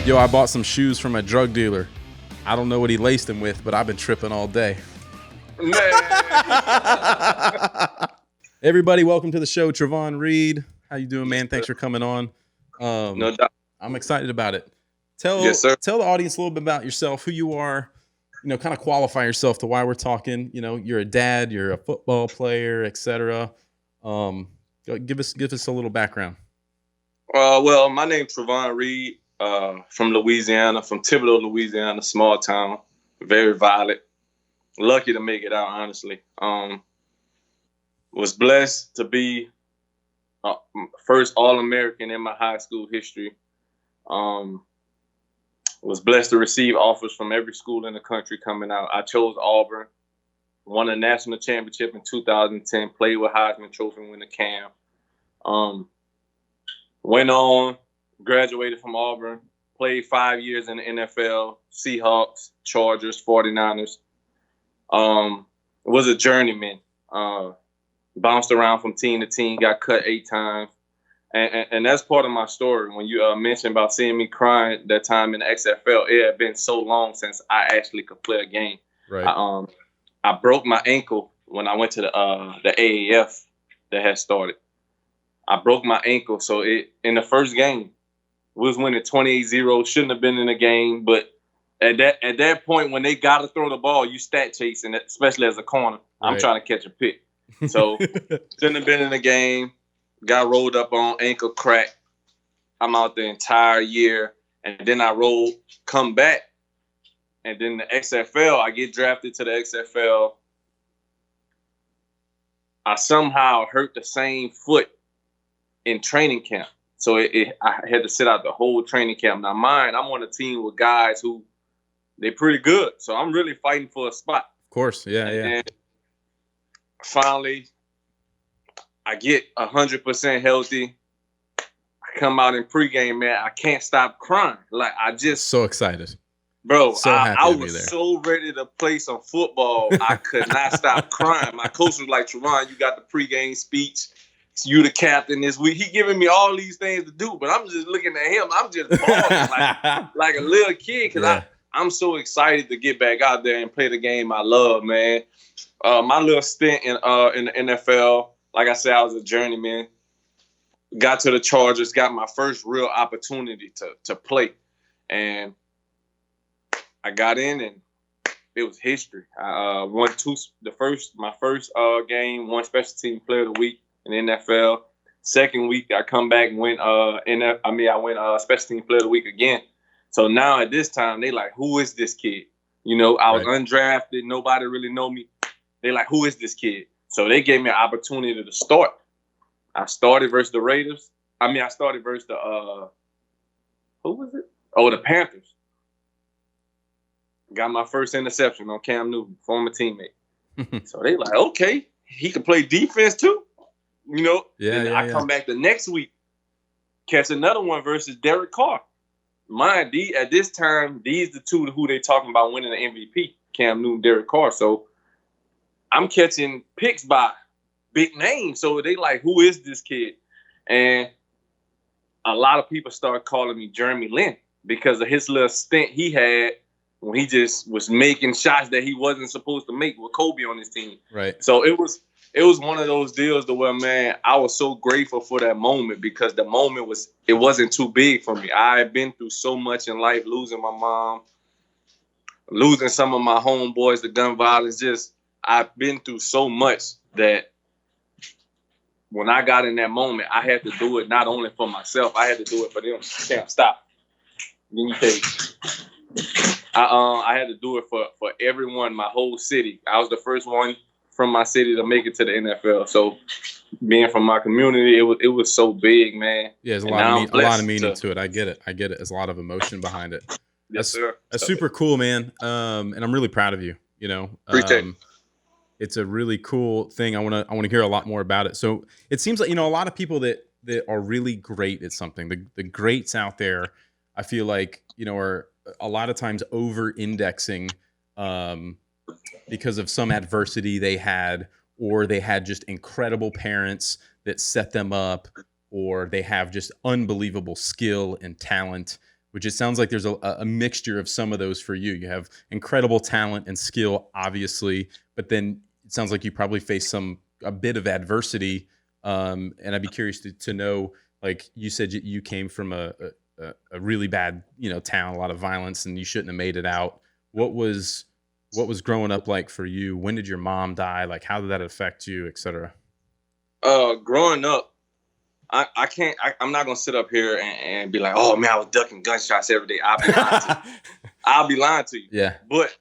Yo, I bought some shoes from a drug dealer. I don't know what he laced them with, but I've been tripping all day. Everybody, welcome to the show. Trovon Reed. How you doing, man? Thanks for coming on. No doubt. I'm excited about it. Yes, sir. Tell the audience a little bit about yourself, who you are, kind of qualify yourself to why we're talking. You're a dad, you're a football player, etc. Give us a little background. Well, my name's Trovon Reed, from Louisiana, from Thibodeau, Louisiana, small town, very violent. Lucky to make it out, honestly. Was blessed to be first All-American in my high school history. Was blessed to receive offers from every school in the country coming out. I chose Auburn, won a national championship in 2010, played with Heisman Trophy, winner Cam. Went on, graduated from Auburn, played 5 years in the NFL, Seahawks, Chargers, 49ers. Was a journeyman. Bounced around from team to team, got cut 8 times. And that's part of my story. When you mentioned about seeing me crying that time in the XFL, it had been so long since I actually could play a game. Right. I broke my ankle when I went to the AAF that had started. I broke my ankle, so in the first game, we was winning 28-0. Shouldn't have been in the game, but at that point, when they got to throw the ball, you stat chasing, especially as a corner. Right. I'm trying to catch a pick. So shouldn't have been in the game. Got rolled up on, ankle crack. I'm out the entire year. And then I come back. And then the XFL, I get drafted to the XFL. I somehow hurt the same foot in training camp. So I had to sit out the whole training camp. Now, I'm on a team with guys who, they're pretty good. So I'm really fighting for a spot. Of course, yeah. And finally, I get 100% healthy. I come out in pregame, man. I can't stop crying. Like, I just... So excited. Bro, so I was so ready to play some football. I could not stop crying. My coach was like, Trovon, you got the pregame speech. You the captain this week. He giving me all these things to do, but I'm just looking at him. I'm just bawling like a little kid because I'm so excited to get back out there and play the game I love, man. My little stint in the NFL, like I said, I was a journeyman. Got to the Chargers, got my first real opportunity to play. And I got in and it was history. I won my first game, won special team player of the week in the NFL. Second week, I come back and win I win special team player of the week again. So now at this time, they like, who is this kid? I was undrafted. Nobody really know me. They like, who is this kid? So they gave me an opportunity to start. I started versus the Raiders. I started versus the, who was it? Oh, the Panthers. Got my first interception on Cam Newton, former teammate. So they like, okay, he can play defense too. I come back the next week, catch another one versus Derek Carr. At this time, these the two who they talking about winning the MVP, Cam Newton, Derek Carr. So I'm catching picks by big names. So they like, who is this kid? And a lot of people start calling me Jeremy Lin because of his little stint he had when he just was making shots that he wasn't supposed to make with Kobe on his team. Right. So it was one of those deals to where, man, I was so grateful for that moment because the moment wasn't too big for me. I had been through so much in life, losing my mom, losing some of my homeboys to gun violence. Just I've been through so much that when I got in that moment, I had to do it not only for myself, I had to do it for them. Damn, stop. Then you take. I had to do it for everyone, my whole city. I was the first one from my city to make it to the NFL. So being from my community, it was so big, man. Yeah, there's a lot of meaning to it. I get it. There's a lot of emotion behind it. Yes, sir. That's super cool, man. And I'm really proud of you. Appreciate it. It's a really cool thing. I want to hear a lot more about it. So it seems like, a lot of people that are really great at something, the greats out there, I feel like, are a lot of times over-indexing because of some adversity they had, or they had just incredible parents that set them up, or they have just unbelievable skill and talent, which it sounds like there's a mixture of some of those for you. You have incredible talent and skill, obviously, but then it sounds like you probably face a bit of adversity. And I'd be curious to know, like you said, you came from a really bad, town, a lot of violence, and you shouldn't have made it out. What was growing up like for you? When did your mom die? Like, how did that affect you, et cetera? Growing up, I can't. I'm not gonna sit up here and be like, oh man, I was ducking gunshots every day. I'll be lying to you. I'll be lying to you. Yeah. But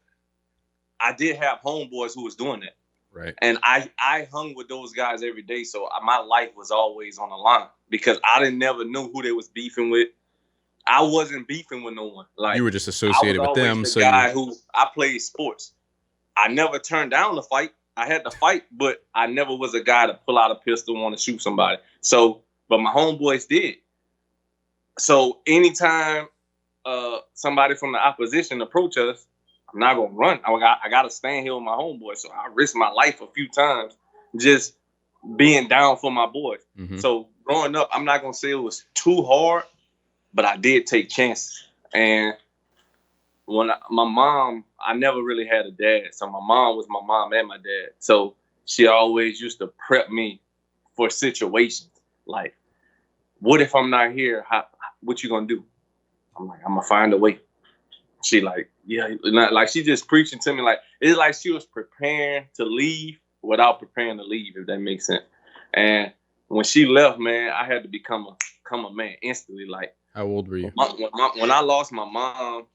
I did have homeboys who was doing that. Right. And I hung with those guys every day, so my life was always on the line because I didn't never know who they was beefing with. I wasn't beefing with no one. Like, you were just associated with them. The guy who I played sports. I never turned down the fight. I had to fight, but I never was a guy to pull out a pistol and want to shoot somebody. So, but my homeboys did. So anytime somebody from the opposition approach us, I'm not gonna run. I gotta stand here with my homeboys. So I risked my life a few times just being down for my boys. Mm-hmm. So growing up, I'm not gonna say it was too hard, but I did take chances. And when my mom, I never really had a dad. So my mom was my mom and my dad. So she always used to prep me for situations. Like, what if I'm not here? What you gonna do? I'm like, I'm gonna find a way. She like, yeah, like she just preaching to me. Like, it's like she was preparing to leave without preparing to leave, if that makes sense. And when she left, man, I had to become a man instantly. Like, how old were you? When I lost my mom,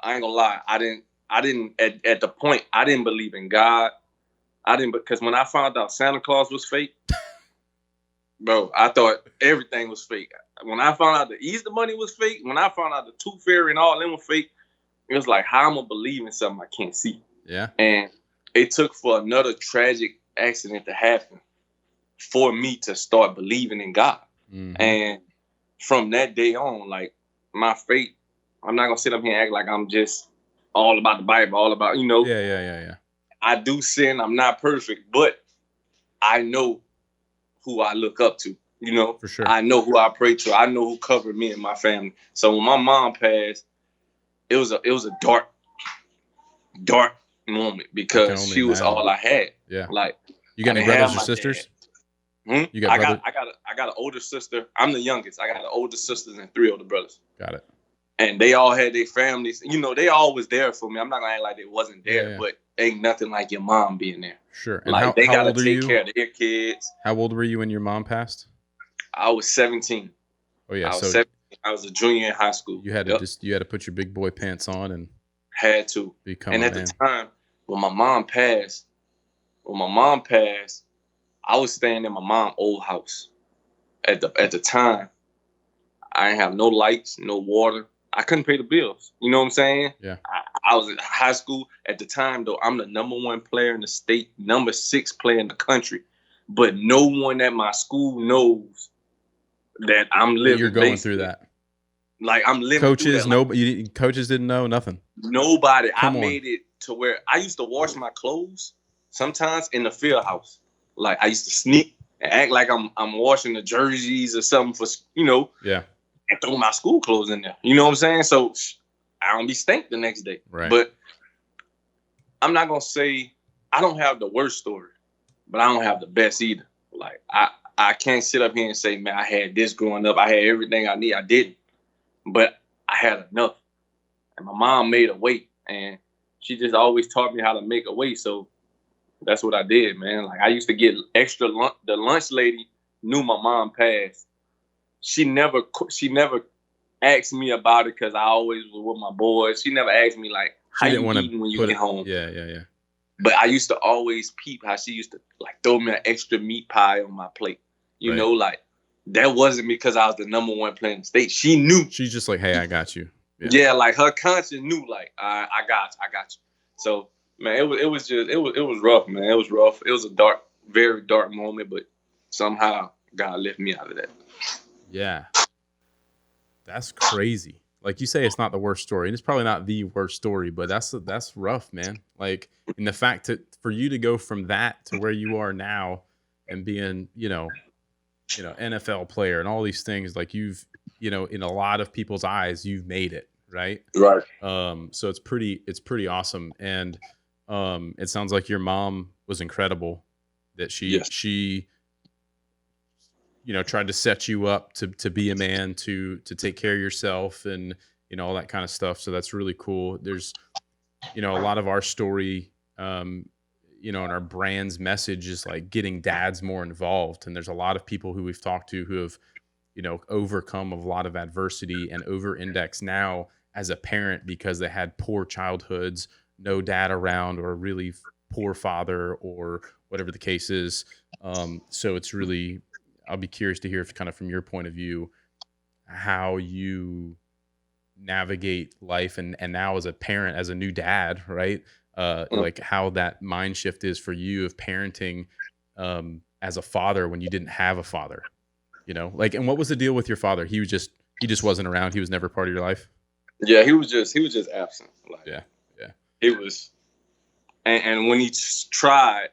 I ain't gonna lie, I didn't at the point, I didn't believe in God. Because when I found out Santa Claus was fake, bro, I thought everything was fake. When I found out the Easter money was fake, when I found out the Tooth Fairy and all them were fake, it was like, how I'm gonna believe in something I can't see? Yeah. And it took for another tragic accident to happen for me to start believing in God. Mm-hmm. And from that day on, like, my faith, I'm not gonna sit up here and act like I'm just all about the Bible, all about, Yeah. I do sin. I'm not perfect, but I know who I look up to. For sure. I know who I pray to. I know who covered me and my family. So when my mom passed, it was a dark moment because she was all I had. Yeah. Like, you got any brothers or sisters? I got an older sister. I'm the youngest. I got an older sisters and 3 older brothers. Got it. And they all had their families. They always there for me. I'm not gonna act like they wasn't there, but ain't nothing like your mom being there. Sure. And like, they gotta take care of their kids. How old were you when your mom passed? I was 17. Oh yeah, I was 17. I was a junior in high school. You had to you had to put your big boy pants on and had to become. And a at man. the time when my mom passed, I was staying in my mom's old house. At the time, I didn't have no lights, no water. I couldn't pay the bills. You know what I'm saying? Yeah. I was in high school at the time, though. I'm the number 1 player in the state, number 6 player in the country. But no one at my school knows that I'm living. You're going through that. Like, I'm living. Coaches, nobody. Coaches didn't know nothing. Nobody. I made it to where I used to wash my clothes sometimes in the field house. Like, I used to sneak and act like I'm washing the jerseys or something for Yeah. And throw my school clothes in there. You know what I'm saying? So I don't be stank the next day. Right. But I'm not gonna say I don't have the worst story, but I don't have the best either. Like, I can't sit up here and say, man, I had this growing up. I had everything I need. I didn't. But I had enough. And my mom made a way. And she just always taught me how to make a way. So that's what I did, man. Like, I used to get extra lunch. The lunch lady knew my mom passed. She never asked me about it because I always was with my boys. She never asked me, like, how you eating when you get home. Yeah. But I used to always peep how she used to, like, throw me an extra meat pie on my plate. You know, like, that wasn't because I was the number 1 player in the state. She knew. She's just like, hey, I got you. Yeah, like, her conscience knew, like, I got you. So, man, it was rough, man. It was rough. It was a dark, very dark moment, but somehow God lifted me out of that. Yeah. That's crazy. Like you say, it's not the worst story. And it's probably not the worst story, but that's rough, man. Like, in the fact for you to go from that to where you are now and being, NFL player and all these things. Like you've, in a lot of people's eyes, you've made it, right? Right. So it's pretty awesome. And it sounds like your mom was incredible, that she Yes. she tried to set you up to be a man, to take care of yourself, and all that kind of stuff. So that's really cool. There's a lot of our story, and our brand's message is like getting dads more involved. And there's a lot of people who we've talked to who have overcome a lot of adversity and over index now as a parent because they had poor childhoods, no dad around, or a really poor father, or whatever the case is. So it's really, I'll be curious to hear, if kind of from your point of view, how you navigate life, and now as a parent, as a new dad, right? Like how that mind shift is for you of parenting as a father when you didn't have a father. Like, and what was the deal with your father? He just wasn't around. He was never part of your life. Yeah, he was just absent. Like, Yeah. he was, and when he tried,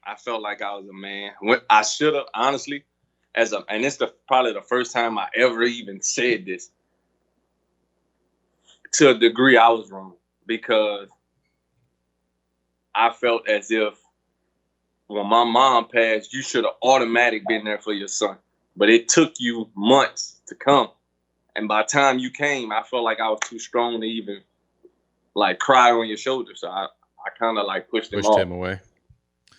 I felt like I was a man. When I should have, honestly, and it's probably the first time I ever even said this. To a degree, I was wrong, because I felt as if when my mom passed, you should have automatically been there for your son. But it took you months to come. And by the time you came, I felt like I was too strong to even like cry on your shoulder. So I kind of like pushed him away.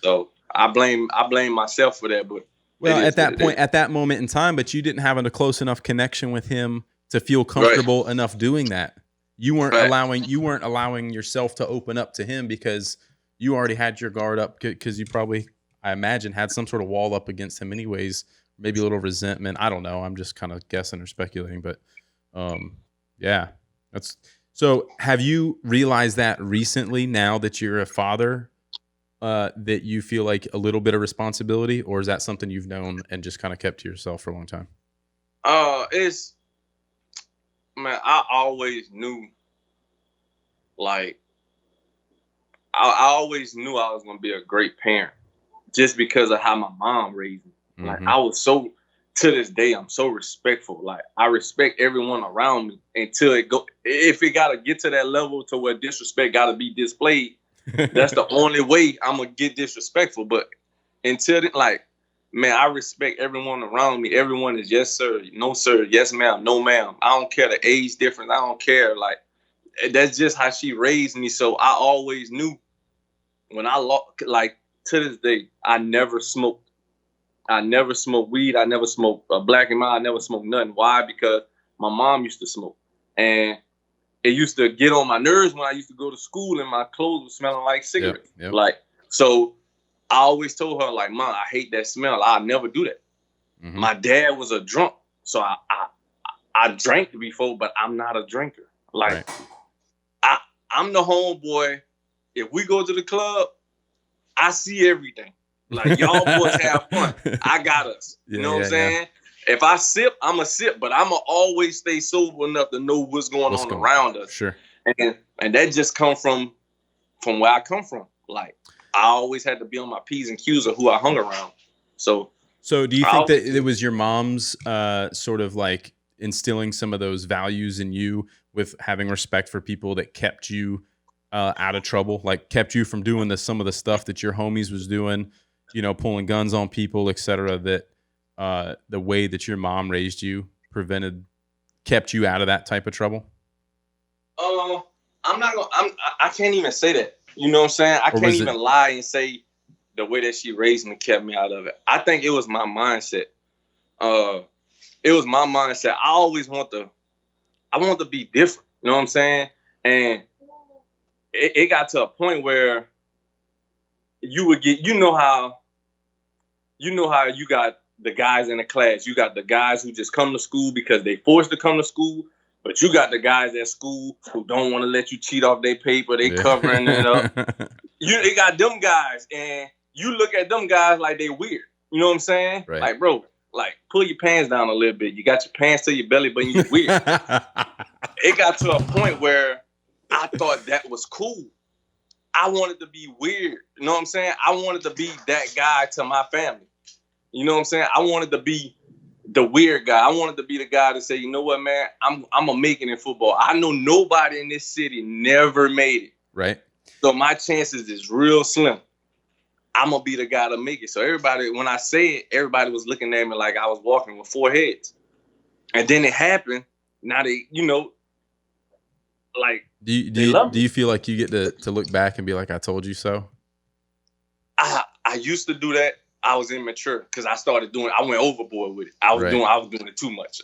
So I blame myself for that. But well, at that point, at that moment in time, but you didn't have a close enough connection with him to feel comfortable enough doing that. You weren't allowing yourself to open up to him because you already had your guard up, because you probably, I imagine, had some sort of wall up against him anyways, maybe a little resentment. I don't know. I'm just kind of guessing or speculating, but yeah, that's so. Have you realized that recently, now that you're a father, that you feel like a little bit of responsibility, or is that something you've known and just kind of kept to yourself for a long time? I always knew, like, I always knew I was going to be a great parent just because of how my mom raised me. Mm-hmm. Like, I was so, to this day, I'm so respectful. Like, I respect everyone around me until if it got to get to that level to where disrespect got to be displayed, that's the only way I'm going to get disrespectful. But until then, like, man, I respect everyone around me. Everyone is yes, sir, no, sir, yes, ma'am, no, ma'am. I don't care the age difference. I don't care. Like, that's just how she raised me. So I always knew when like, to this day, I never smoked. I never smoked weed. I never smoked black and mild. I never smoked nothing. Why? Because my mom used to smoke. And it used to get on my nerves when I used to go to school and my clothes were smelling like cigarettes. Yep. Like, so I always told her, like, Mom, I hate that smell. I'll never do that. Mm-hmm. My dad was a drunk. So I drank before, but I'm not a drinker. Like, right. I'm the homeboy. If we go to the club, I see everything. Like, y'all boys have fun. I got us. You know what I'm saying? Yeah. If I sip, I'm a sip, but I'm going to always stay sober enough to know what's going on around us. Sure. And that just come from where I come from. Like, I always had to be on my P's and Q's of who I hung around. So do you think that it was your mom's sort of like instilling some of those values in you with having respect for people that kept you out of trouble, like kept you from doing some of the stuff that your homies was doing, pulling guns on people, etc., that the way that your mom raised you kept you out of that type of trouble? I can't even say that. You know what I'm saying? I can't even lie and say the way that she raised me kept me out of it. I think it was my mindset. It was my mindset. I always want to be different. You know what I'm saying? And it got to a point where you would get, you know how you got the guys in the class. You got the guys who just come to school because they forced to come to school. But you got the guys at school who don't want to let you cheat off their paper. They covering it up. They got them guys, and you look at them guys like they weird. You know what I'm saying? Right. Like, bro, like, pull your pants down a little bit. You got your pants to your belly, but you weird. It got to a point where I thought that was cool. I wanted to be weird. You know what I'm saying? I wanted to be that guy to my family. You know what I'm saying? I wanted to be the weird guy. I wanted to be the guy to say, you know what, man, I'm gonna make it in football. I know nobody in this city never made it. Right. So my chances is real slim. I'm gonna be the guy to make it. So everybody, when I say it, everybody was looking at me like I was walking with four heads. And then it happened. Now they, like Do you do they you, love do me. you feel like you get to look back and be like, I told you so? I used to do that. I was immature because I went overboard with it. I was Right. doing it too much.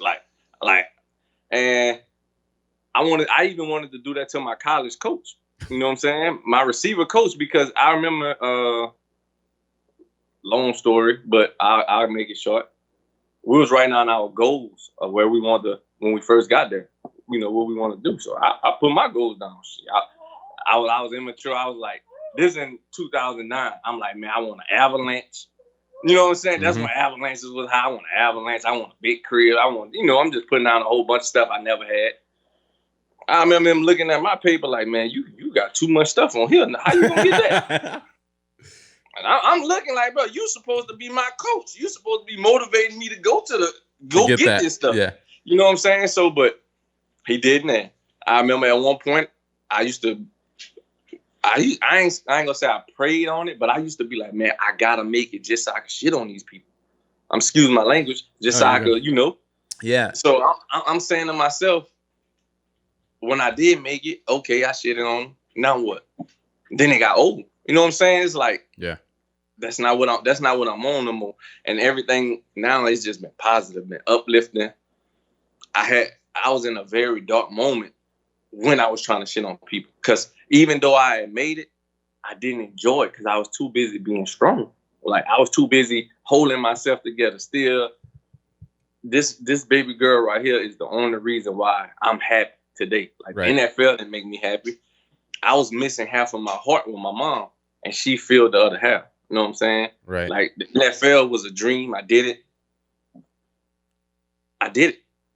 And I even wanted to do that to my college coach. You know what I'm saying? My receiver coach, because I remember, long story, but I'll make it short. We was writing on our goals of where we wanted to, when we first got there, what we want to do. So I put my goals down. I was immature. I was like, this in 2009. I'm like, man, I want an avalanche. You know what I'm saying? That's when avalanches was how I want an avalanche. I want a big crib. I'm just putting down a whole bunch of stuff I never had. I remember him looking at my paper like, man, you got too much stuff on here. How you gonna get that? And I'm looking like, bro, you supposed to be my coach. You supposed to be motivating me to go get this stuff. Yeah. You know what I'm saying? So, but he didn't. And I remember at one point, I ain't gonna say I prayed on it, but I used to be like, man, I gotta make it just so I can shit on these people. Excuse my language, just so I could, Yeah. So I'm saying to myself, when I did make it, okay, I shitted on them. Now what? Then it got old. You know what I'm saying? It's like, yeah, that's not what I'm on no more. And everything now has just been positive, been uplifting. I was in a very dark moment when I was trying to shit on people. Because even though I had made it, I didn't enjoy it because I was too busy being strong. Like, I was too busy holding myself together. Still, this baby girl right here is the only reason why I'm happy today. Like, right. NFL didn't make me happy. I was missing half of my heart with my mom, and she filled the other half. You know what I'm saying? Right. Like, the NFL was a dream. I did it.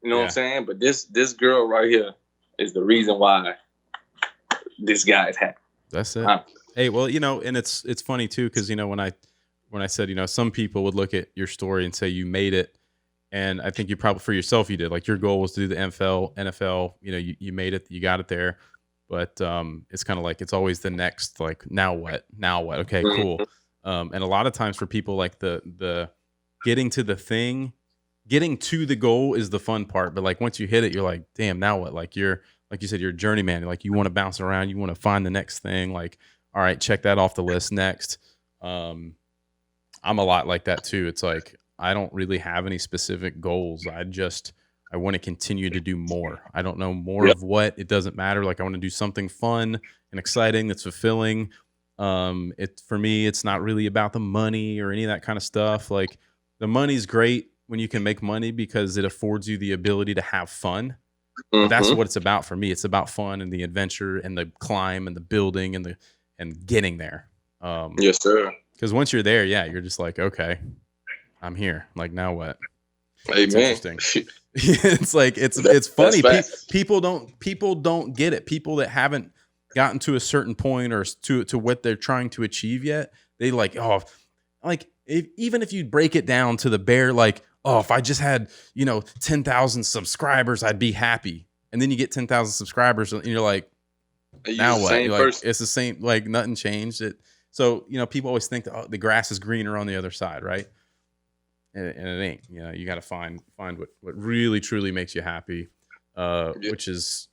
You know what I'm saying? But this girl right here is the reason why this guy is happy. That's it. Hey, well, and it's funny too, because when I said, some people would look at your story and say you made it, and I think you probably for yourself you did. Like, your goal was to do the NFL. You made it, you got it there. But it's kind of like it's always the next, like, now what? Okay, cool. And a lot of times for people, like, the getting to the thing, getting to the goal is the fun part. But like, once you hit it, you're like, damn, now what? Like, like you said, you're a journeyman. Like, you want to bounce around, you want to find the next thing. Like, all right, check that off the list next. I'm a lot like that too. It's like, I don't really have any specific goals. I want to continue to do more. I don't know more of what. It doesn't matter. Like, I want to do something fun and exciting that's fulfilling. For me, it's not really about the money or any of that kind of stuff. Like, the money's great when you can make money because it affords you the ability to have fun. But that's what it's about for me. It's about fun and the adventure and the climb and the building and getting there. Yes, sir. Because once you're there, you're just like, okay, I'm here. Like, now what? Amen. It's interesting. It's like it's funny. People don't get it. People that haven't gotten to a certain point or to what they're trying to achieve yet, they even if you break it down to the bare, like, oh, if I just had 10,000 subscribers, I'd be happy. And then you get 10,000 subscribers, and you're like, now what? You're like, it's the same. Like, nothing changed. So people always think that, the grass is greener on the other side, right? And it ain't. You got to find what really truly makes you happy, which is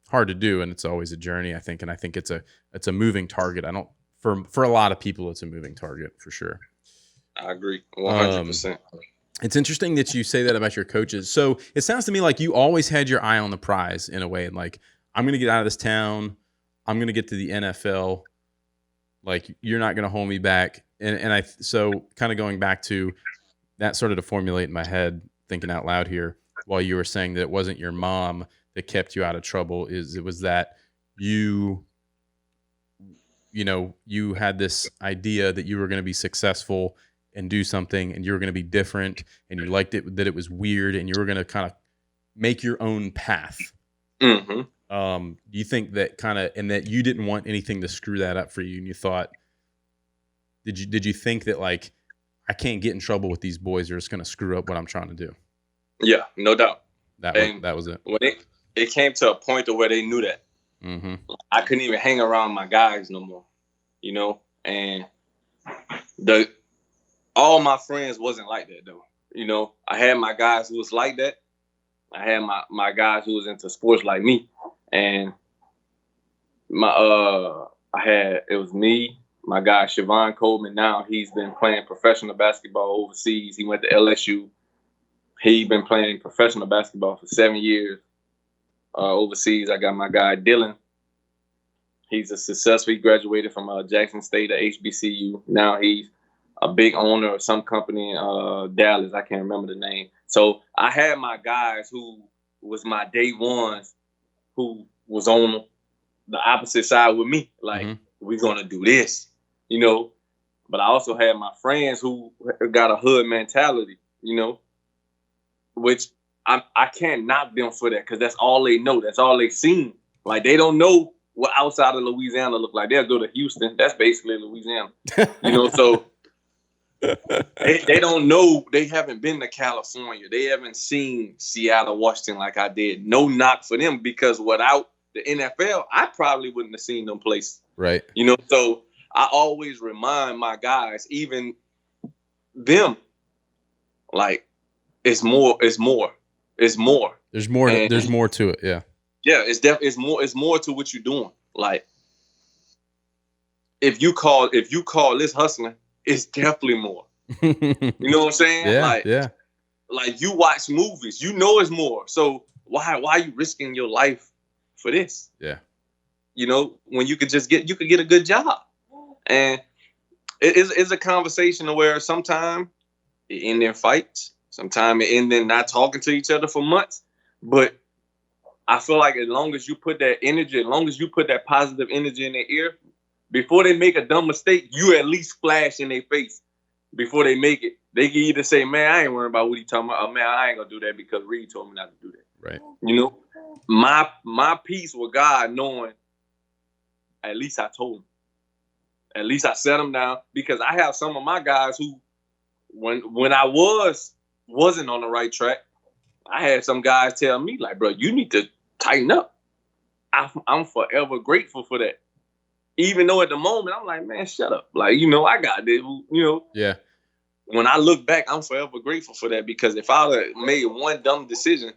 hard to do, and it's always a journey, I think. And I think it's a moving target. For a lot of people, it's a moving target for sure. I agree, 100%. It's interesting that you say that about your coaches. So it sounds to me like you always had your eye on the prize in a way, and like, I'm going to get out of this town. I'm going to get to the NFL. Like, you're not going to hold me back. So kind of going back to that, started to formulate in my head, thinking out loud here while you were saying that it wasn't your mom that kept you out of trouble. It was that you had this idea that you were going to be successful and do something, and you were going to be different, and you liked it, that it was weird, and you were going to kind of make your own path. Do you think that and that you didn't want anything to screw that up for you, and you thought, did you think that, like, I can't get in trouble with these boys. They're just going to screw up what I'm trying to do. Yeah, no doubt. That was it. When it came to a point to where they knew that, I couldn't even hang around my guys no more, you know. And all my friends wasn't like that though, you know. I had my guys who was like that. I had my guys who was into sports like me, and it was me, my guy Trovon Coleman. Now he's been playing professional basketball overseas. He went to LSU. He been playing professional basketball for 7 years overseas. I got my guy Dylan. He's he graduated from Jackson State at HBCU. Now he's a big owner of some company in Dallas. I can't remember the name. So I had my guys who was my day ones, who was on the opposite side with me. Like, we're going to do this, you know. But I also had my friends who got a hood mentality, you know, which I can't knock them for that because that's all they know. That's all they seen. Like, they don't know what outside of Louisiana look like. They'll go to Houston. That's basically Louisiana, you know. So they don't know. They haven't been to California. They haven't seen Seattle, Washington like I did. No knock for them because without the NFL, I probably wouldn't have seen them places. Right. You know, so I always remind my guys, even them, like, it's more. There's more to it. Yeah. Yeah, it's more to what you're doing. Like, if you call this hustling, it's definitely more. You know what I'm saying? Yeah, like you watch movies, you know it's more. So why are you risking your life for this? Yeah. You know, when you could get a good job. And it's a conversation where sometimes it end in fights, sometimes it end in not talking to each other for months. But I feel like as long as you put that energy, as long as you put that positive energy in their ear, before they make a dumb mistake, you at least flash in their face before they make it. They can either say, man, I ain't worried about what he talking about. Oh, man, I ain't going to do that because Reed told me not to do that. Right. You know, my peace with God knowing at least I told him. At least I set him down because I have some of my guys who, when I wasn't on the right track, I had some guys tell me, like, bro, you need to tighten up. I'm forever grateful for that. Even though at the moment, I'm like, man, shut up. Like, you know, I got this, you know. Yeah. When I look back, I'm forever grateful for that because if I would have made one dumb decision,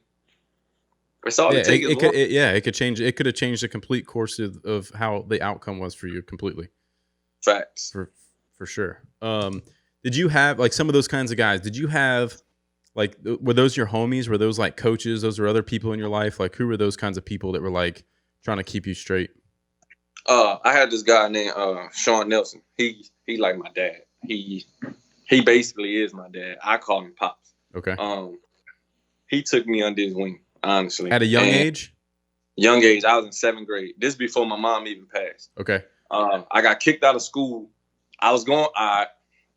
it's all it takes. It could change. It could have changed the complete course of how the outcome was for you completely. Facts. For sure. Did you have, like, some of those kinds of guys? Did you have, like, were those your homies? Were those, like, coaches? Those were other people in your life? Like, who were those kinds of people that were, like, trying to keep you straight? I had this guy named Sean Nelson. He like my dad. He basically is my dad. I call him Pops. Okay. He took me under his wing, honestly. At a young age? Young age. I was in 7th grade. This before my mom even passed. Okay. I got kicked out of school. I was going. I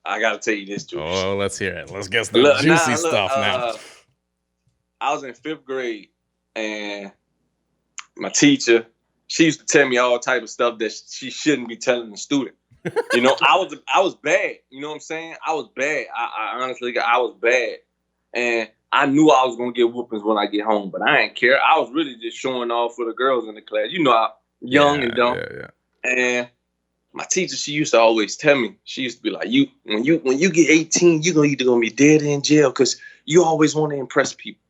got to tell you this too. Oh, let's hear it. Let's get the juicy stuff now. I was in 5th grade, and my teacher, she used to tell me all type of stuff that she shouldn't be telling the student. You know, I was bad. You know what I'm saying? I was bad. I honestly, I was bad, and I knew I was gonna get whoopings when I get home, but I didn't care. I was really just showing off for the girls in the class. You know, I'm young and dumb. Yeah. And my teacher, she used to always tell me, she used to be like, when you get 18, you're either gonna be dead or in jail because you always want to impress people.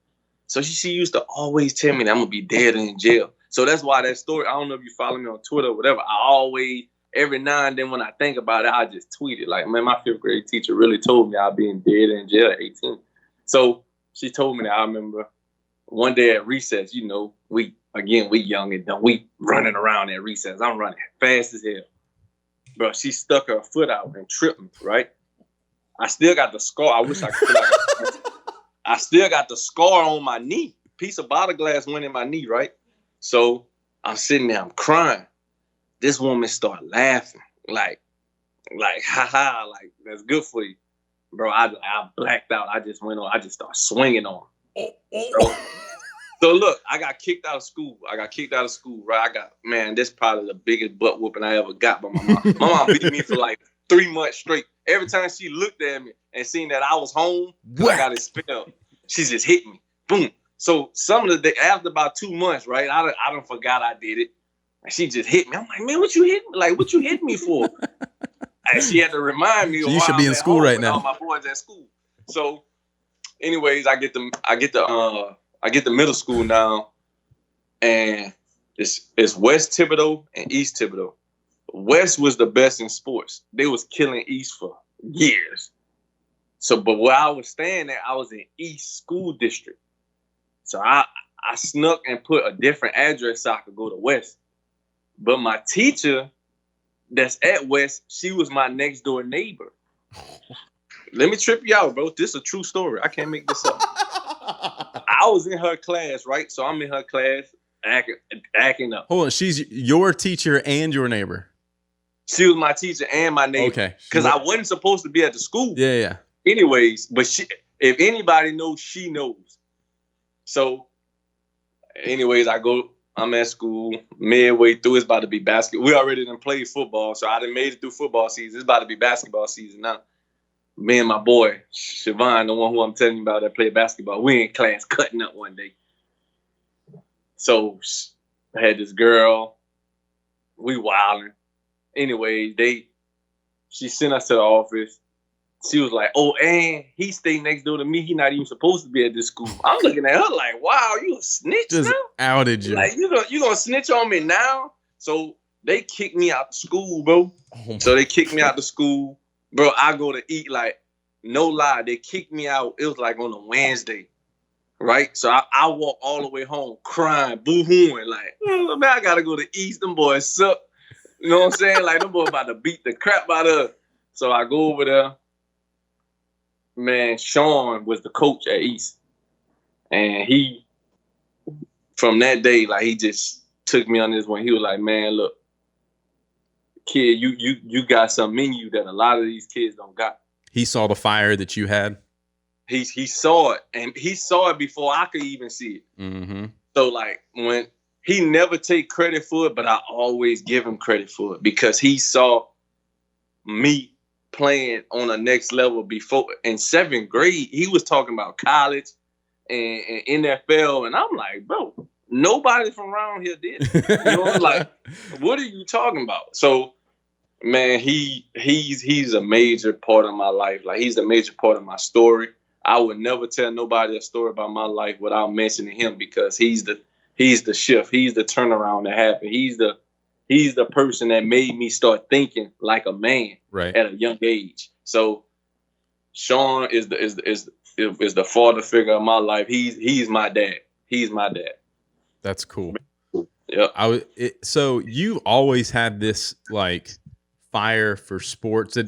So she used to always tell me that I'm gonna be dead or in jail. So that's why that story, I don't know if you follow me on Twitter or whatever, I always, every now and then when I think about it, I just tweet it. Like, man, my 5th grade teacher really told me I'd be in dead or in jail at 18. So she told me that. I remember one day at recess, you know, we young and dumb. We running around at recess. I'm running fast as hell. Bro, she stuck her foot out and tripped me, right? I still got the scar. I wish I could. I still got the scar on my knee. Piece of bottle glass went in my knee, right? So I'm sitting there, I'm crying. This woman started laughing, like, haha, like, that's good for you. Bro, I blacked out. I just went on. I just started swinging on her. So look, I got kicked out of school. Right? This is probably the biggest butt whooping I ever got by my mom. My mom beat me for like 3 months straight. every time she looked at me and seen that I was home, Whack. I got expelled. She just hit me. Boom. So some of the day, after about 2 months, right? I done forgot I did it. And she just hit me. I'm like, man, what you hit me? Like, what you hit me for? And she had to remind me. So you should be in school right now. All my boys at school. So, anyways, I get the middle school now, and it's West Thibodeau and East Thibodeau. West was the best in sports. They was killing East for years. So, but where I was staying at, I was in East School District. So I snuck and put a different address so I could go to West. But my teacher that's at West, she was my next door neighbor. Let me trip you out, bro. This is a true story. I can't make this up. I was in her class, right? So I'm in her class acting up. Hold on. She's your teacher and your neighbor. She was my teacher and my neighbor. Okay. Because I wasn't supposed to be at the school. Yeah. Anyways, but if anybody knows, she knows. So, anyways, I'm at school, midway through, it's about to be basketball. We already done played football, so I done made it through football season. It's about to be basketball season now. Me and my boy, Siobhan, the one who I'm telling you about that played basketball, we in class cutting up one day. So, I had this girl, we wilding. Anyway, she sent us to the office. She was like, oh, and he stayed next door to me. He not even supposed to be at this school. I'm looking at her like, wow, you a snitch just now? Outed you. Like, you gonna snitch on me now? So they kicked me out of school, bro. So they kicked me out of school. Bro, I go to eat, like, no lie. They kicked me out. It was like on a Wednesday, right? So I walk all the way home crying, boo-hooing, like, oh, man, I got to go to East. Them boys suck. You know what I'm saying? Like, them boys about to beat the crap out of her. So I go over there. Man, Sean was the coach at East. And he, from that day, like, he just took me on this one. He was like, man, look, kid, you got something in you that a lot of these kids don't got. He saw the fire that you had? He saw it. And he saw it before I could even see it. Mm-hmm. So, like, when he never take credit for it, but I always give him credit for it because he saw me playing on a next level before. In 7th grade, he was talking about college and NFL, and I'm like, bro, nobody from around here did. You know, like, what are you talking about? So, man, he's a major part of my life. Like, he's a major part of my story. I would never tell nobody a story about my life without mentioning him because he's the shift. He's the turnaround that happened. He's the person that made me start thinking like a man at a young age. So Sean is the father figure of my life. He's my dad. He's my dad. That's cool. Yeah. So you've always had this like fire for sports.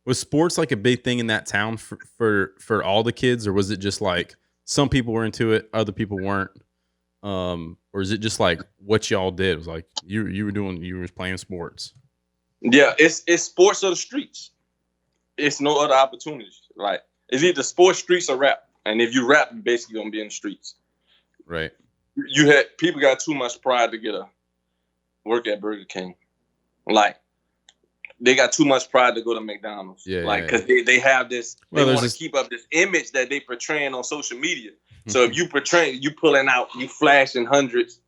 Was sports like a big thing in that town for all the kids, or was it just like some people were into it, other people weren't? Or is it just like what y'all did? It was like you were playing sports. Yeah, it's sports or the streets. It's no other opportunities. Like, it's either sports, streets, or rap. And if you rap, you're basically gonna be in the streets. Right. People got too much pride to get a work at Burger King. Like, they got too much pride to go to McDonald's. Yeah. Like, because they have this, they want to keep up this image that they portraying on social media. So if you pulling out, you flashing hundreds,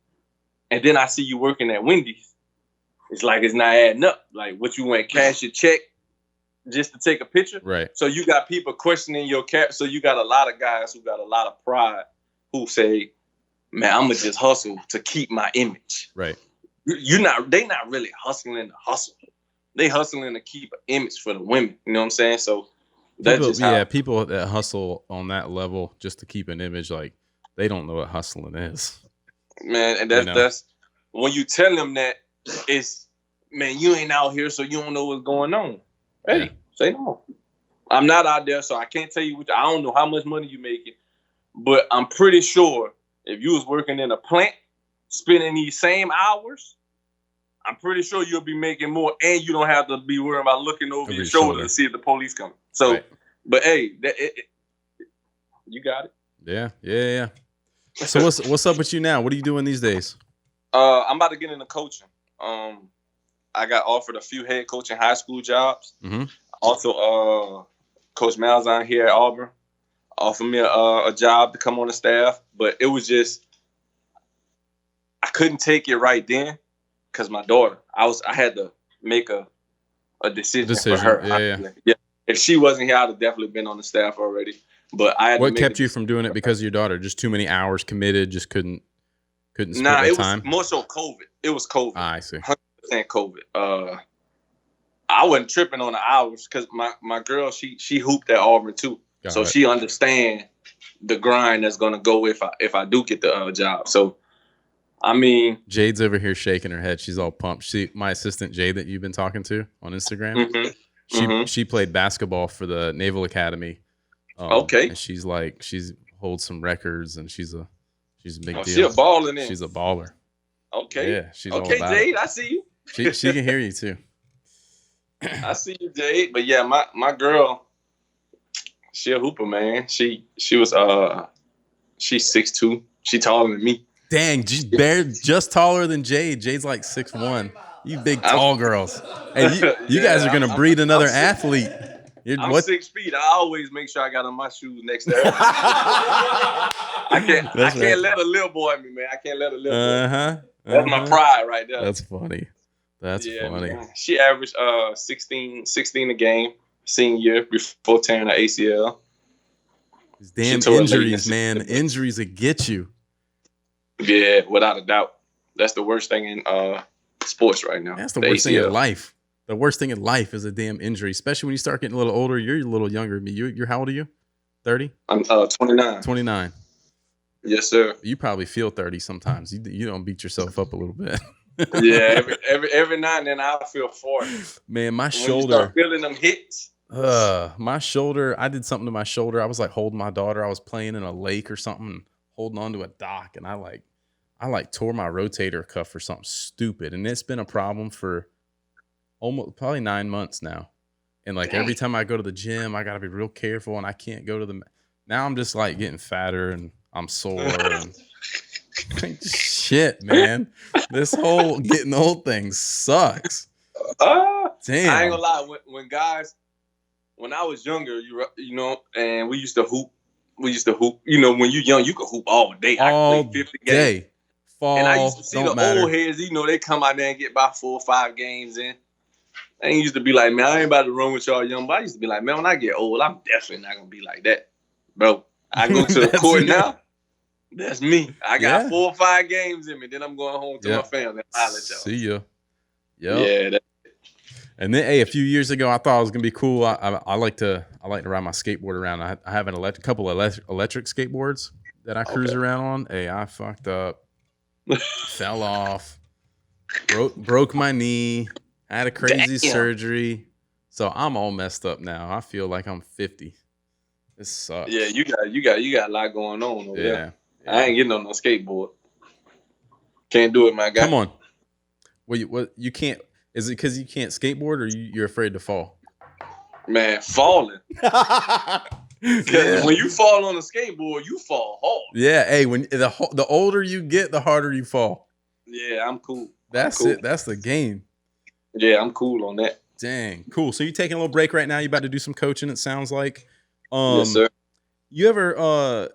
and then I see you working at Wendy's, it's like it's not adding up. Like, what you went cash your check just to take a picture? Right. So you got people questioning your cap. So you got a lot of guys who got a lot of pride who say, man, I'm gonna just hustle to keep my image. Right. They not really hustling to hustle. They hustling to keep an image for the women. You know what I'm saying? So people that hustle on that level just to keep an image, like, they don't know what hustling is. Man, and that's when you tell them that, it's, man, you ain't out here, so you don't know what's going on. Hey, say no. I'm not out there, so I can't tell you I don't know how much money you making, but I'm pretty sure if you was working in a plant, spending these same hours, I'm pretty sure you'll be making more, and you don't have to be worried about looking over your shoulder to see if the police come. So, But hey, you got it. Yeah. So what's up with you now? What are you doing these days? I'm about to get into coaching. I got offered a few head coaching high school jobs. Mm-hmm. Also, Coach Malzahn here at Auburn offered me a job to come on the staff, but it was just I couldn't take it right then because my daughter. I had to make a decision for her. Yeah. If she wasn't here, I'd have definitely been on the staff already. But I had what to make kept you from doing it because of your daughter? Just too many hours committed. Just couldn't split the time. It was more so COVID. It was COVID. I see. 100% COVID. I wasn't tripping on the hours because my girl she hooped at Auburn too, so she understand the grind that's gonna go if I do get the job. So I mean, Jade's over here shaking her head. She's all pumped. My assistant Jade that you've been talking to on Instagram. She played basketball for the Naval Academy. Okay. And she's holds some records and she's a big deal. She's a baller then. She's a baller. Okay. Yeah, she's all about Jade, it. I see you. She can hear you too. I see you, Jade. But yeah, my girl, she a hooper, man. She's 6'2". She taller than me. Dang, they're just taller than Jade. Jade's like 6'1". You big tall girls. Hey, you guys are gonna breed another athlete. I'm 6 feet. I always make sure I got on my shoes next to her. I can't let a little boy me, man. I can't let a little boy. That's my pride right there. That's funny. That's funny. Man. She averaged 16 a game senior year before tearing her ACL. These damn injuries, man. Injuries that get you. Yeah, without a doubt. That's the worst thing in sports right now. That's the worst thing in life. The worst thing in life is a damn injury, especially when you start getting a little older. You're a little younger than me. You're how old are you? 30? I'm 29. 29. Yes, sir. You probably feel 30 sometimes. You don't beat yourself up a little bit. Yeah, every now and then I feel 40. Man, my when shoulder. You start feeling them hits. My shoulder. I did something to my shoulder. I was like holding my daughter. I was playing in a lake or something, holding onto a dock, and I tore my rotator cuff or something stupid, and it's been a problem for probably 9 months now. And every time I go to the gym, I gotta be real careful, and I can't go to the. Now I'm just getting fatter and I'm sore and shit, man. This whole getting old thing sucks. Damn. I ain't gonna lie. When I was younger, and we used to hoop. When you're young, you can hoop all day. All I could play 50 day. games. Fall, and I used to see the matter. old heads, they come out there and get about 4 or 5 games in. I ain't used to be like, man, I ain't about to run with y'all young, but I used to be like, man, when I get old, I'm definitely not gonna be like that. Bro, I go to the court now. That's me. I got 4 or 5 games in me. Then I'm going home to my family. I'll let y'all. See ya. Yep. Yeah. And then, a few years ago, I thought it was gonna be cool. I like to ride my skateboard around. I have a couple of electric skateboards that I cruise around on. Hey, I fucked up, fell off, broke my knee, had a crazy surgery, so I'm all messed up now. I feel like I'm 50. This sucks. Yeah, you got a lot going on over there. Yeah. I ain't getting on no skateboard. Can't do it, my guy. Come on. What you can't? Is it because you can't skateboard, or you're afraid to fall? Man, falling. Because when you fall on a skateboard, you fall hard. Yeah. Hey, when the older you get, the harder you fall. Yeah, I'm cool. That's it. That's the game. Yeah, I'm cool on that. Dang, cool. So you taking a little break right now? You about to do some coaching? It sounds like. Yes, sir. You ever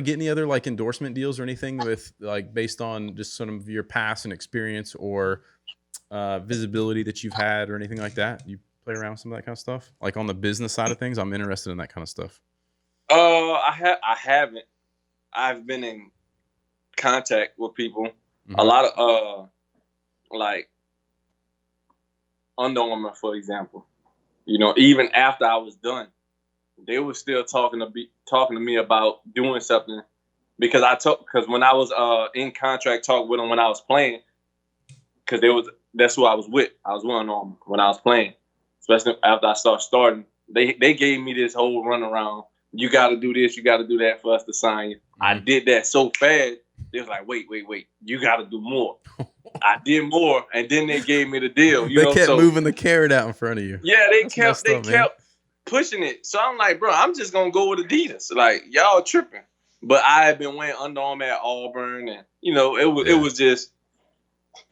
get any other endorsement deals or anything with based on just some of your past and experience or visibility that you've had or anything like that? You play around with some of that kind of stuff, on the business side of things. I'm interested in that kind of stuff. I haven't. I've been in contact with people. A lot of Under Armour, for example. Even after I was done, they were still talking to me about doing something because when I was in contract talk with them when I was playing, because that's who I was with. I was with Under Armour when I was playing, especially after I starting. They gave me this whole runaround. You got to do this, you got to do that for us to sign you. I did that so fast. They was like, wait, you got to do more. I did more, and then they gave me the deal. They kept moving the carrot out in front of you. Yeah, they kept pushing it. So I'm like, bro, I'm just gonna go with Adidas. Y'all tripping. But I had been wearing Under Armour at Auburn, and it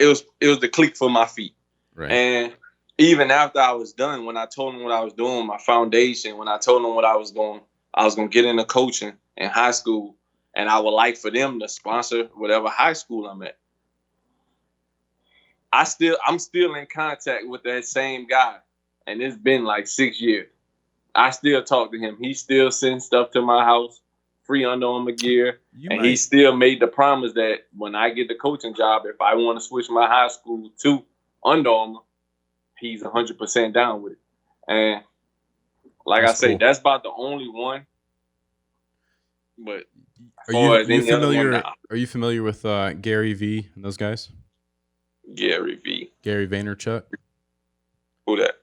was the clique for my feet. Right. And even after I was done, when I told him what I was doing, my foundation, when I told him what I was going to get into coaching in high school, and I would like for them to sponsor whatever high school I'm at. I'm still in contact with that same guy, and it's been like 6 years. I still talk to him. He still sends stuff to my house, free Under Armour gear, he still made the promise that when I get the coaching job, if I want to switch my high school to Under Armour, he's 100% down with it. And like that's I say, cool. That's about the only one. But are you familiar with Gary V and those guys? Gary Vaynerchuk. Who that?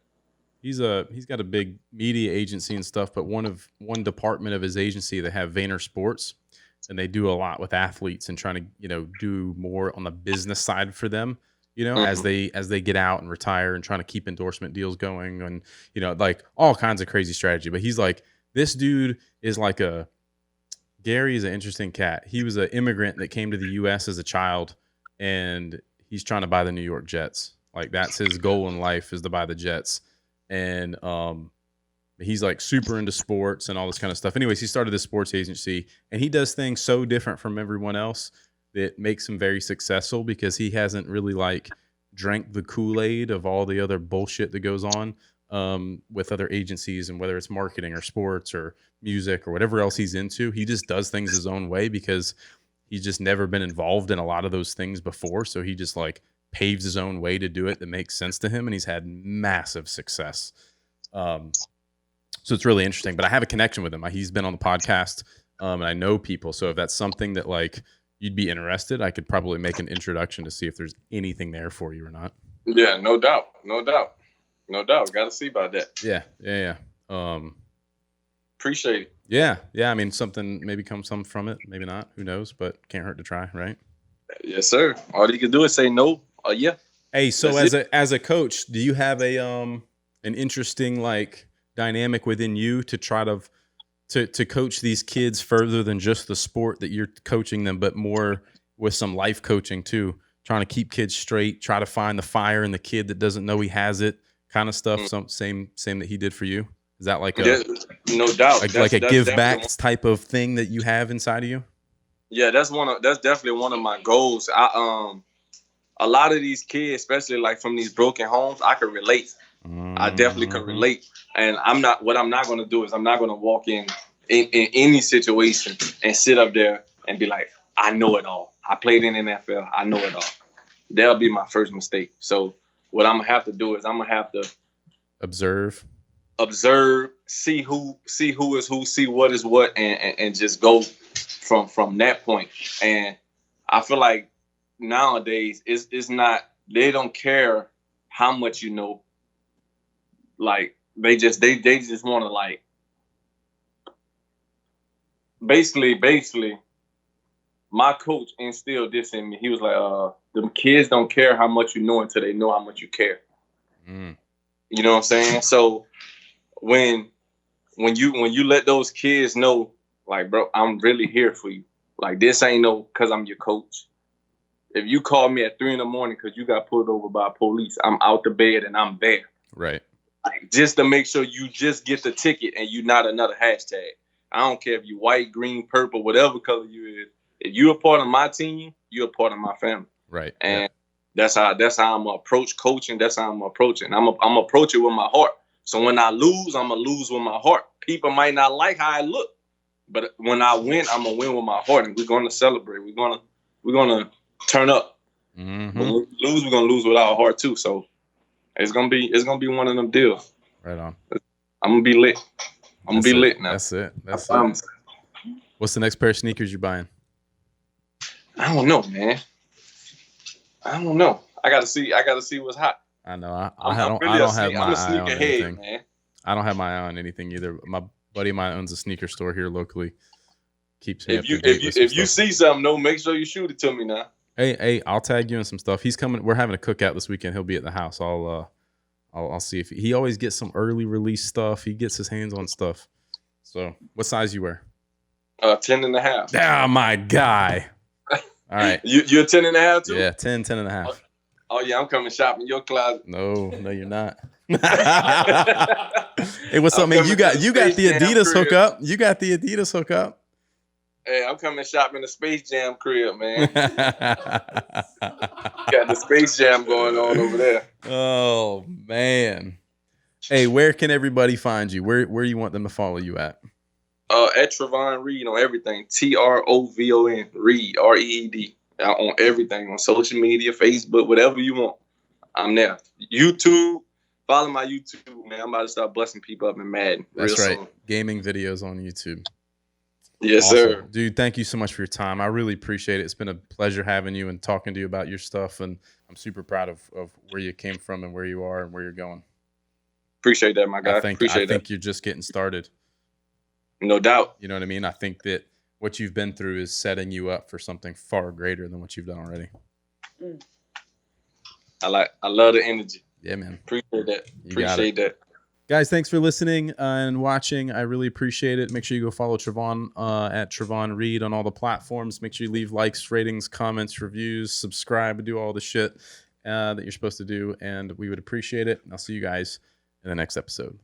He's got a big media agency and stuff, but one department of his agency, they have Vayner Sports, and they do a lot with athletes and trying to do more on the business side for them. As they get out and retire and trying to keep endorsement deals going and like all kinds of crazy strategy. But he's like, this dude is like Gary is an interesting cat. He was an immigrant that came to the U.S. as a child, and he's trying to buy the New York Jets. Like that's his goal in life, is to buy the Jets. And he's like super into sports and all this kind of stuff. Anyways, he started this sports agency, and he does things so different from everyone else that makes him very successful because he hasn't really like drank the Kool-Aid of all the other bullshit that goes on with other agencies, and whether it's marketing or sports or music or whatever else he's into. He just does things his own way because he's just never been involved in a lot of those things before. So he just like paves his own way to do it that makes sense to him, and he's had massive success. So it's really interesting. But I have a connection with him. He's been on the podcast, and I know people. So if that's something that like you'd be interested, I could probably make an introduction to see if there's anything there for you or not. Yeah, no doubt. Got to see about that. Yeah. Appreciate it. Yeah. I mean, something maybe comes some from it, maybe not. Who knows? But can't hurt to try, right? Yes, sir. All you can do is say no. Yeah. Hey, so as a coach, do you have an interesting like dynamic within you to try to coach these kids further than just the sport that you're coaching them, but more with some life coaching too, trying to keep kids straight, try to find the fire in the kid that doesn't know he has it, kind of stuff. Same that he did for you. Is that like no doubt, like a give back type of thing that you have inside of you? Yeah, that's definitely one of my goals. A lot of these kids, especially like from these broken homes, I can relate. I definitely can relate. And what I'm not going to do is I'm not going to walk in any situation and sit up there and be like, I know it all. I played in the NFL. I know it all. That'll be my first mistake. So what I'm going to have to do is I'm going to have to observe, see who is who, see what is what, and just go from that point. And I feel like nowadays it's not, they don't care how much you know. Like they just want to like basically my coach instilled this in me. He was like, the kids don't care how much you know until they know how much you care. You know what I'm saying? So when you let those kids know, like, bro, I'm really here for you. Like, this ain't no because I'm your coach. If you call me at 3 a.m. because you got pulled over by police, I'm out the bed and I'm there. Right. Like, just to make sure you just get the ticket and you not another hashtag. I don't care if you white, green, purple, whatever color you is. If you're a part of my team, you're a part of my family. Right. And that's how I'm gonna approach coaching. That's how I'm gonna approach it. I'm gonna approach it with my heart. So when I lose, I'm gonna lose with my heart. People might not like how I look, but when I win, I'm gonna win with my heart, and we're gonna celebrate. We're gonna turn up. When we lose, we're gonna lose with our heart too. So it's gonna be one of them deals. Right on. I'm gonna be lit. I'm gonna be lit now. That's it. What's the next pair of sneakers you're buying? I don't know, man. I don't know. I gotta see what's hot. I know. I don't have my eye on anything. Man. I don't have my eye on anything either. My buddy of mine owns a sneaker store here locally. Keeps me up to date with if you see something, no, make sure you shoot it to me now. Hey, I'll tag you in some stuff. He's coming. We're having a cookout this weekend. He'll be at the house. I'll see if he always gets some early release stuff. He gets his hands on stuff. So, what size you wear? 10.5. Ah, my guy. All right. You're 10.5 too? Yeah, 10.5. Oh yeah, I'm coming shopping in your closet. No, you're not. Hey, what's I'm up, man? coming You to got the you got Space the Jam Adidas crib. hookup. You got the Adidas hookup. Hey, I'm coming shopping in the Space Jam crib, man. Got the Space Jam going on over there. Oh man. Hey, where can everybody find you? Where you want them to follow you at? At Trovon Reed on everything. Trovon Reed, Reed. On everything, on social media, Facebook, whatever you want. I'm there. YouTube. Follow my YouTube, man. I'm about to start busting people up in Madden That's real right. soon. Gaming videos on YouTube. Yes, Awesome. sir. Dude, thank you so much for your time. I really appreciate it. It's been a pleasure having you and talking to you about your stuff. And I'm super proud of where you came from and where you are and where you're going. Appreciate that, my guy. I Appreciate that. think you're just getting started. No doubt. You know what I mean? I think that what you've been through is setting you up for something far greater than what you've done already. I love the energy. Yeah, man. Appreciate that. Appreciate that. Guys, thanks for listening and watching. I really appreciate it. Make sure you go follow Trovon at Trovon Reed on all the platforms. Make sure you leave likes, ratings, comments, reviews, subscribe, do all the shit that you're supposed to do. And we would appreciate it. I'll see you guys in the next episode.